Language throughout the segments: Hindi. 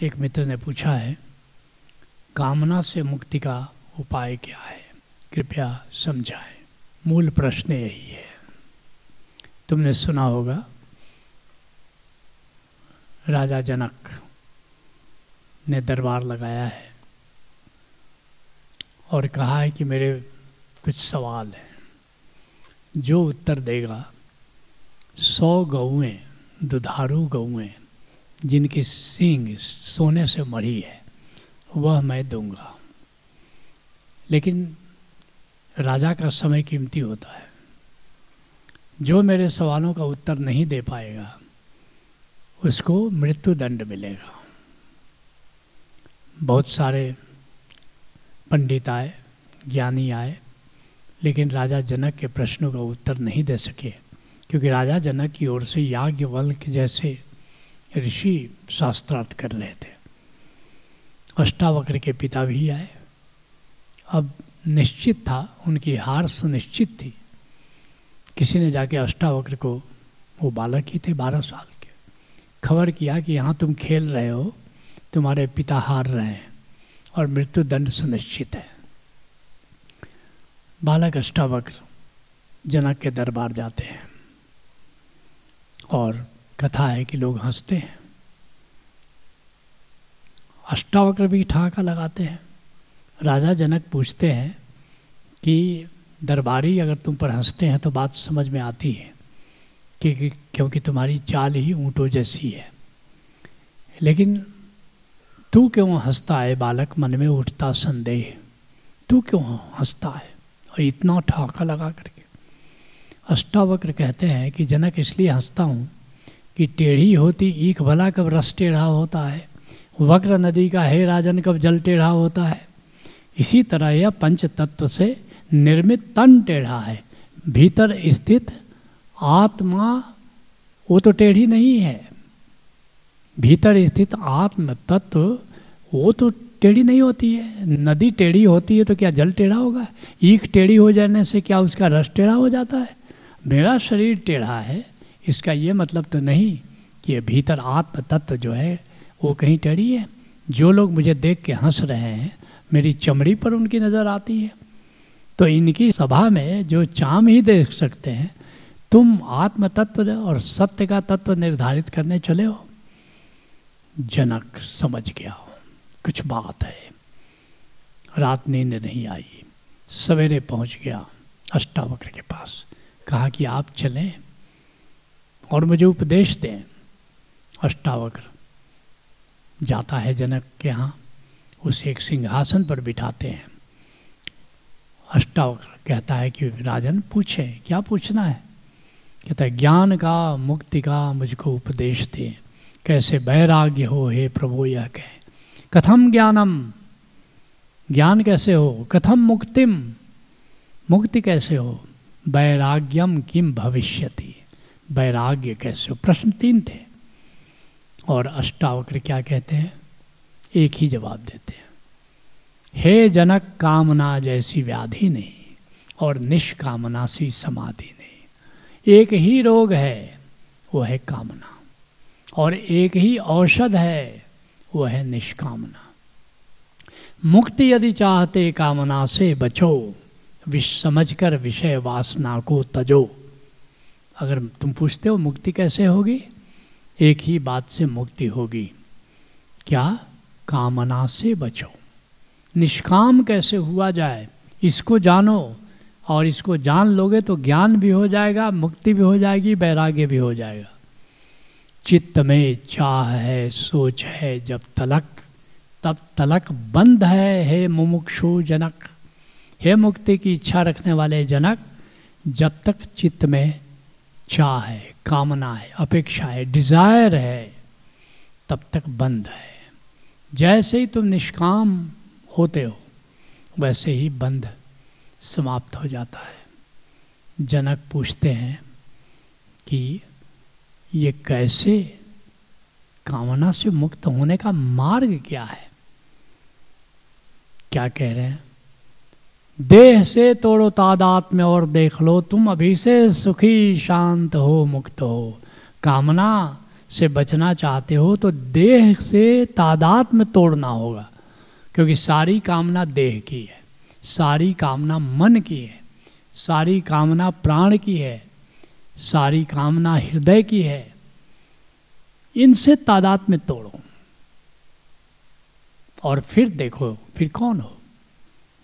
एक मित्र ने पूछा है, कामना से मुक्ति का उपाय क्या है, कृपया समझाएं। मूल प्रश्न यही है। तुमने सुना होगा राजा जनक ने दरबार लगाया है और कहा है कि मेरे कुछ सवाल हैं, जो उत्तर देगा 100 गौएं, दुधारू गौएं जिनकी सींग सोने से मढ़ी है, वह मैं दूंगा। लेकिन राजा का समय कीमती होता है। जो मेरे सवालों का उत्तर नहीं दे पाएगा उसको मृत्यु दंड मिलेगा। बहुत सारे पंडित आए, ज्ञानी आए, लेकिन राजा जनक के प्रश्नों का उत्तर नहीं दे सके, क्योंकि राजा जनक की ओर से याज्ञवल्क्य जैसे ऋषि शास्त्रार्थ कर रहे थे। अष्टावक्र के पिता भी आए। अब निश्चित था, उनकी हार सुनिश्चित थी। किसी ने जाके अष्टावक्र को, वो बालक ही थे 12 साल के, खबर किया कि यहाँ तुम खेल रहे हो, तुम्हारे पिता हार रहे हैं और मृत्यु दंड सुनिश्चित है। बालक अष्टावक्र जनक के दरबार जाते हैं और कथा है कि लोग हंसते हैं। अष्टावक्र भी ठहाका लगाते हैं। राजा जनक पूछते हैं कि दरबारी अगर तुम पर हंसते हैं तो बात समझ में आती है कि क्योंकि तुम्हारी चाल ही ऊँटों जैसी है, लेकिन तू क्यों हंसता है बालक? मन में उठता संदेह, तू क्यों हंसता है? और इतना ठहाका लगा करके अष्टावक्र कहते हैं कि जनक, इसलिए हंसता हूँ कि टेढ़ी होती ईख भला कब रस टेढ़ा होता है, वक्र नदी का हे राजन कब जल टेढ़ा होता है। इसी तरह यह पंच तत्व से निर्मित तन टेढ़ा है, भीतर स्थित आत्मा वो तो टेढ़ी नहीं है। भीतर स्थित आत्म तत्व वो तो टेढ़ी नहीं होती है। नदी टेढ़ी होती है तो क्या जल टेढ़ा होगा? ईख टेढ़ी हो जाने से क्या उसका रस टेढ़ा हो जाता है? मेरा शरीर टेढ़ा है, इसका ये मतलब तो नहीं कि भीतर आत्म तत्व जो है वो कहीं टेढ़ी है। जो लोग मुझे देख के हंस रहे हैं, मेरी चमड़ी पर उनकी नज़र आती है, तो इनकी सभा में जो चाम ही देख सकते हैं। तुम आत्म तत्व और सत्य का तत्व निर्धारित करने चले हो। जनक समझ गया कुछ बात है। रात नींद नहीं आई, सवेरे पहुंच गया अष्टावक्र के पास, कहा कि आप चलें और मुझे उपदेश दें। अष्टावक्र जाता है जनक के यहाँ, उसे एक सिंहासन पर बिठाते हैं। अष्टावक्र कहता है कि राजन पूछें, क्या पूछना है? कहता है ज्ञान का, मुक्ति का मुझको उपदेश दें, कैसे वैराग्य हो हे प्रभु यह कहें। कथम ज्ञानम, ज्ञान कैसे हो? कथम मुक्तिम, मुक्ति कैसे हो? वैराग्यम किम भविष्यति, वैराग्य कैसे हो? प्रश्न 3 थे और अष्टावक्र क्या कहते हैं? एक ही जवाब देते हैं, हे जनक, कामना जैसी व्याधि नहीं और निष्कामना सी समाधि नहीं। एक ही रोग है, वो है कामना, और एक ही औषध है, वो है निष्कामना। मुक्ति यदि चाहते कामना से बचो, समझकर विषय वासना को तजो। अगर तुम पूछते हो मुक्ति कैसे होगी, एक ही बात से मुक्ति होगी, क्या? कामना से बचो। निष्काम कैसे हुआ जाए, इसको जानो, और इसको जान लोगे तो ज्ञान भी हो जाएगा, मुक्ति भी हो जाएगी, वैराग्य भी हो जाएगा। चित्त में चाह है, सोच है जब तलक, तब तलक बंद है हे मुमुक्षु जनक। हे मुक्ति की इच्छा रखने वाले जनक, जब तक चित्त में चाह है, कामना है, अपेक्षा है, डिजायर है, तब तक बंद है। जैसे ही तुम निष्काम होते हो वैसे ही बंध समाप्त हो जाता है। जनक पूछते हैं कि ये कैसे, कामना से मुक्त होने का मार्ग क्या है? क्या कह रहे हैं? देह से तोड़ो तादात्म्य और देख लो, तुम अभी से सुखी शांत हो, मुक्त हो। कामना से बचना चाहते हो तो देह से तादात्म्य तोड़ना होगा, क्योंकि सारी कामना देह की है, सारी कामना मन की है, सारी कामना प्राण की है, सारी कामना हृदय की है। इनसे तादात्म्य तोड़ो और फिर देखो फिर कौन हो।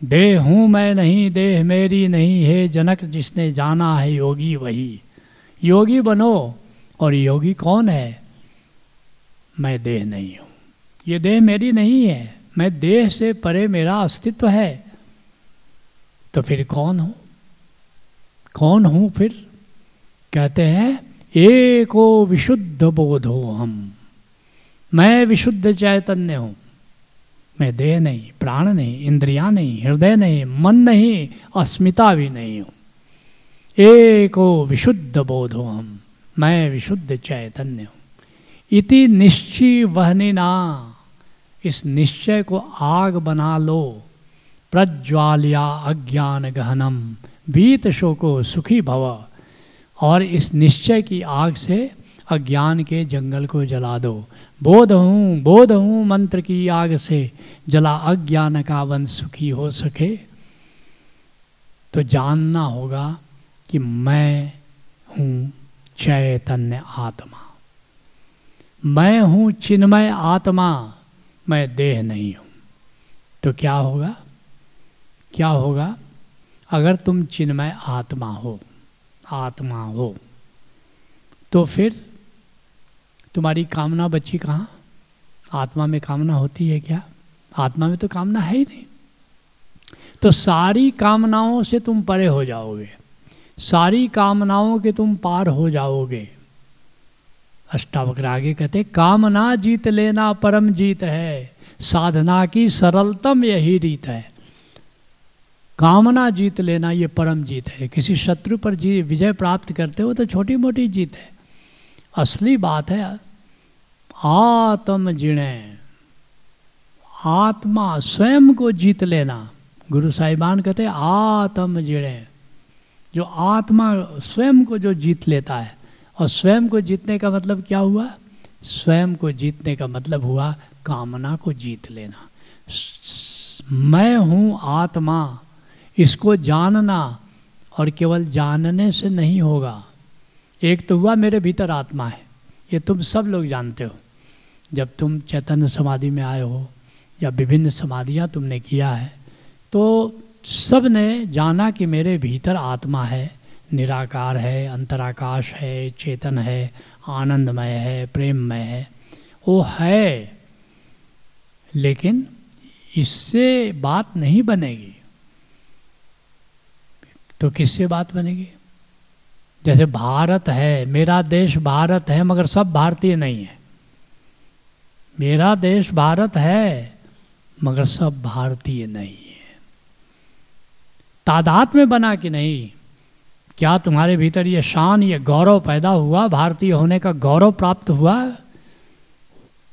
देह हूँ मैं नहीं, देह मेरी नहीं है, जनक जिसने जाना है योगी वही। योगी बनो। और योगी कौन है? मैं देह नहीं हूँ, ये देह मेरी नहीं है, मैं देह से परे मेरा अस्तित्व है। तो फिर कौन हूँ? कौन हूँ फिर? कहते हैं एको विशुद्ध बोधो हम, मैं विशुद्ध चैतन्य हूँ। मैं देह नहीं, प्राण नहीं, इंद्रियां नहीं, हृदय नहीं, मन नहीं, अस्मिता भी नहीं हूँ। एको विशुद्ध बोधो हम, मैं विशुद्ध चैतन्य हूँ। इति निश्चय वहनिना, इस निश्चय को आग बना लो। प्रज्वाल्या अज्ञान गहनम बीत शोको सुखी भव, और इस निश्चय की आग से अज्ञान के जंगल को जला दो। बोध हूँ मंत्र की आग से जला अज्ञान का वन सुखी हो सके। तो जानना होगा कि मैं हूँ चैतन्य आत्मा, मैं हूँ चिन्मय आत्मा, मैं देह नहीं हूँ। तो क्या होगा? क्या होगा? अगर तुम चिन्मय आत्मा हो, आत्मा हो, तो फिर तुम्हारी कामना बची कहाँ? आत्मा में कामना होती है क्या? आत्मा में तो कामना है ही नहीं। तो सारी कामनाओं से तुम परे हो जाओगे, सारी कामनाओं के तुम पार हो जाओगे। अष्टावक्र आगे कहते कामना जीत लेना परम जीत है, साधना की सरलतम यही रीत है। कामना जीत लेना ये परम जीत है। किसी शत्रु पर विजय प्राप्त करते हो तो छोटी मोटी जीत है। असली बात है आत्म जिणे, आत्मा स्वयं को जीत लेना। गुरु साहिबान कहते हैं आत्म जिणे, जो आत्मा स्वयं को जो जीत लेता है। और स्वयं को जीतने का मतलब क्या हुआ? स्वयं को जीतने का मतलब हुआ कामना को जीत लेना। मैं हूँ आत्मा, इसको जानना, और केवल जानने से नहीं होगा। एक तो हुआ मेरे भीतर आत्मा है, ये तुम सब लोग जानते हो। जब तुम चैतन्य समाधि में आए हो या विभिन्न समाधियाँ तुमने किया है, तो सब ने जाना कि मेरे भीतर आत्मा है, निराकार है, अंतराकाश है, चेतन है, आनंदमय है, प्रेममय है। वो है, लेकिन इससे बात नहीं बनेगी। तो किससे बात बनेगी? जैसे भारत है, मेरा देश भारत है, मगर सब भारतीय नहीं है। मेरा देश भारत है, मगर सब भारतीय नहीं है। तादात्म्य में बना कि नहीं? क्या तुम्हारे भीतर ये शान, ये गौरव पैदा हुआ? भारतीय होने का गौरव प्राप्त हुआ?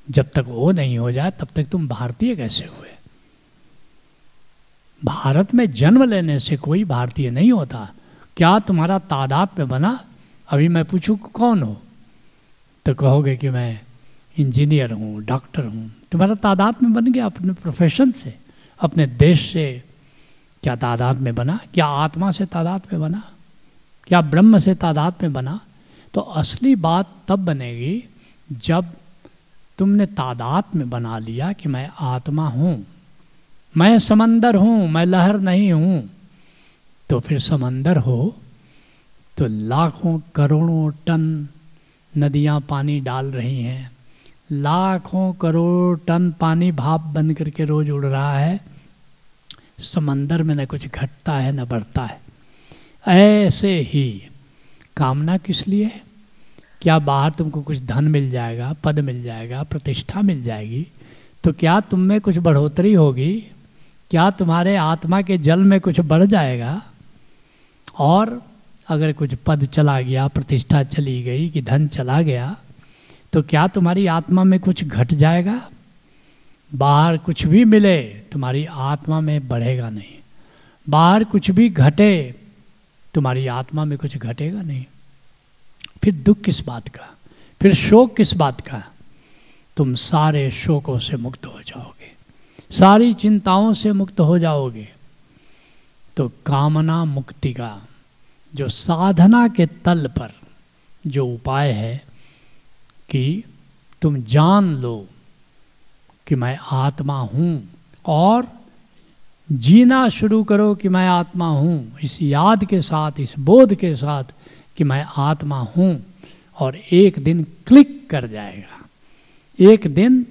जब तक वो नहीं हो जाए तब तक तुम भारतीय कैसे हुए? भारत में जन्म लेने से कोई भारतीय नहीं होता। क्या तुम्हारा तादात्म्य बना? अभी मैं पूछूं कौन हो, तो कहोगे कि मैं इंजीनियर हूँ, डॉक्टर हूँ। तुम्हारा तादात्म्य बन गया अपने प्रोफेशन से, अपने देश से। क्या तादात्म्य बना? क्या आत्मा से तादात्म्य बना? क्या ब्रह्म से तादात्म्य बना? तो असली बात तब बनेगी जब तुमने तादात्म्य बना लिया कि मैं आत्मा हूँ, मैं समंदर हूँ, मैं लहर नहीं हूँ। तो फिर समंदर हो तो लाखों करोड़ों टन नदियाँ पानी डाल रही हैं, लाखों करोड़ टन पानी भाप बन करके रोज उड़ रहा है। समंदर में न कुछ घटता है न बढ़ता है। ऐसे ही कामना किस लिए? क्या बाहर तुमको कुछ धन मिल जाएगा, पद मिल जाएगा, प्रतिष्ठा मिल जाएगी, तो क्या तुम में कुछ बढ़ोतरी होगी? क्या तुम्हारे आत्मा के जल में कुछ बढ़ जाएगा? और अगर कुछ पद चला गया, प्रतिष्ठा चली गई, कि धन चला गया, तो क्या तुम्हारी आत्मा में कुछ घट जाएगा? बाहर कुछ भी मिले तुम्हारी आत्मा में बढ़ेगा नहीं। बाहर कुछ भी घटे तुम्हारी आत्मा में कुछ घटेगा नहीं। फिर दुख किस बात का? फिर शोक किस बात का? तुम सारे शोकों से मुक्त हो जाओगे, सारी चिंताओं से मुक्त हो जाओगे। तो कामना मुक्ति का जो साधना के तल पर जो उपाय है कि तुम जान लो कि मैं आत्मा हूँ और जीना शुरू करो कि मैं आत्मा हूँ, इस याद के साथ, इस बोध के साथ कि मैं आत्मा हूँ। और एक दिन क्लिक कर जाएगा, एक दिन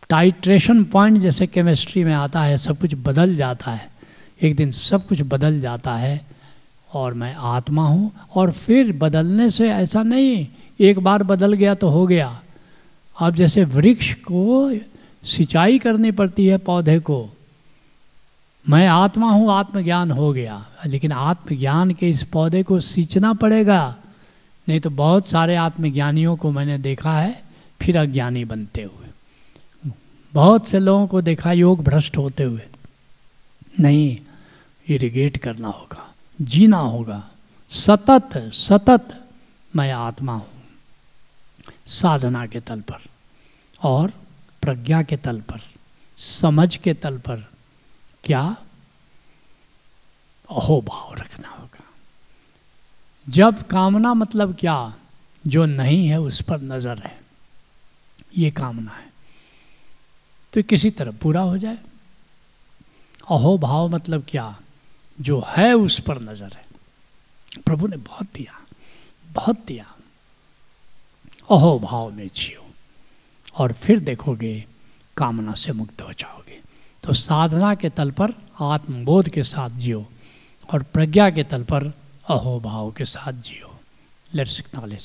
टाइट्रेशन पॉइंट जैसे केमिस्ट्री में आता है, सब कुछ बदल जाता है, एक दिन सब कुछ बदल जाता है और मैं आत्मा हूँ। और फिर बदलने से ऐसा नहीं एक बार बदल गया तो हो गया। अब जैसे वृक्ष को सिंचाई करनी पड़ती है पौधे को, मैं आत्मा हूँ, आत्मज्ञान हो गया, लेकिन आत्मज्ञान के इस पौधे को सींचना पड़ेगा। नहीं तो बहुत सारे आत्मज्ञानियों को मैंने देखा है फिर अज्ञानी बनते हुए, बहुत से लोगों को देखा योग भ्रष्ट होते हुए। नहीं, इरिगेट करना होगा, जीना होगा, सतत सतत मैं आत्मा हूँ, साधना के तल पर और प्रज्ञा के तल पर, समझ के तल पर क्या अहोभाव रखना होगा। जब कामना मतलब क्या? जो नहीं है उस पर नजर है, ये कामना है, तो किसी तरह पूरा हो जाए। अहोभाव मतलब क्या? जो है उस पर नजर है। प्रभु ने बहुत दिया, बहुत दिया। अहोभाव में जियो और फिर देखोगे कामना से मुक्त हो जाओगे। तो साधना के तल पर आत्मबोध के साथ जियो और प्रज्ञा के तल पर अहोभाव के साथ जियो। Let's acknowledge.